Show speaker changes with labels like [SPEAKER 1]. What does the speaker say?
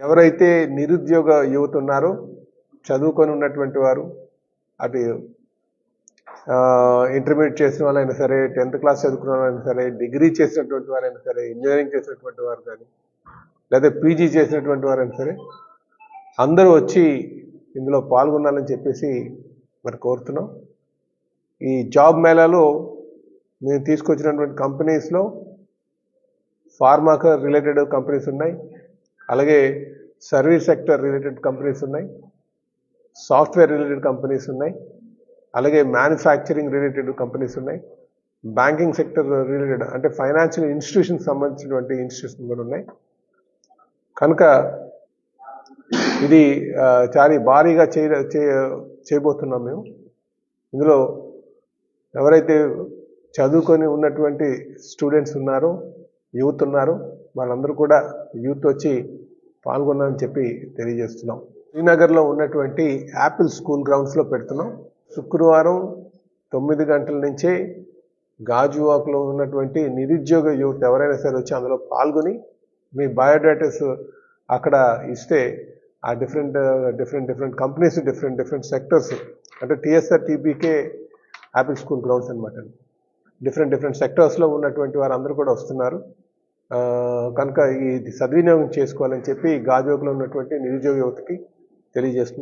[SPEAKER 1] ఎవరైతే నిరుద్యోగ యువత ఉన్నారో చదువుకొని ఉన్నటువంటి వారు అటు ఇంటర్మీడియట్ చేసిన వాళ్ళైనా సరే 10th క్లాస్ చదువుకున్న వాళ్ళైనా సరే డిగ్రీ చేసినటువంటి వారైనా సరే ఇంజనీరింగ్ చేసినటువంటి వారు కానీ లేదా పీజీ చేసినటువంటి వారైనా సరే అందరూ వచ్చి ఇందులో పాల్గొనాలని చెప్పేసి మరి కోరుతున్నాం. ఈ జాబ్ మేళాలో మేము తీసుకొచ్చినటువంటి కంపెనీస్లో ఫార్మాకు రిలేటెడ్ కంపెనీస్ ఉన్నాయి, అలాగే సర్వీస్ సెక్టర్ రిలేటెడ్ కంపెనీస్ ఉన్నాయి, సాఫ్ట్వేర్ రిలేటెడ్ కంపెనీస్ ఉన్నాయి, అలాగే మ్యానుఫ్యాక్చరింగ్ రిలేటెడ్ కంపెనీస్ ఉన్నాయి, బ్యాంకింగ్ సెక్టర్ రిలేటెడ్ అంటే ఫైనాన్షియల్ ఇన్స్టిట్యూషన్స్ సంబంధించినటువంటి ఇన్స్టిట్యూషన్ కూడా ఉన్నాయి. కనుక ఇది చాలా భారీగా చేయబోతున్నాం మేము. ఇందులో ఎవరైతే చదువుకొని ఉన్నటువంటి స్టూడెంట్స్ ఉన్నారో యూత్ ఉన్నారో వాళ్ళందరూ కూడా యూత్ వచ్చి పాల్గొన్నారని చెప్పి తెలియజేస్తున్నాం. శ్రీనగర్లో ఉన్నటువంటి యాపిల్ స్కూల్ గ్రౌండ్స్లో పెడుతున్నాం. శుక్రవారం 9 గంటల నుంచే గాజువాక్లో ఉన్నటువంటి నిరుద్యోగ యూత్ ఎవరైనా సరే వచ్చి అందులో పాల్గొని మీ బయోడేటాస్ అక్కడ ఇస్తే ఆ డిఫరెంట్ కంపెనీస్ డిఫరెంట్ సెక్టర్స్ అంటే TSR TBK Apple school grounds అనమాట. డిఫరెంట్ సెక్టర్స్లో ఉన్నటువంటి వారందరూ కూడా వస్తున్నారు. కనుక ఇది సద్వినియోగం చేసుకోవాలని చెప్పి గాజువాక్లో ఉన్నటువంటి నిరుద్యోగ యువతకి తెలియజేస్తుంది.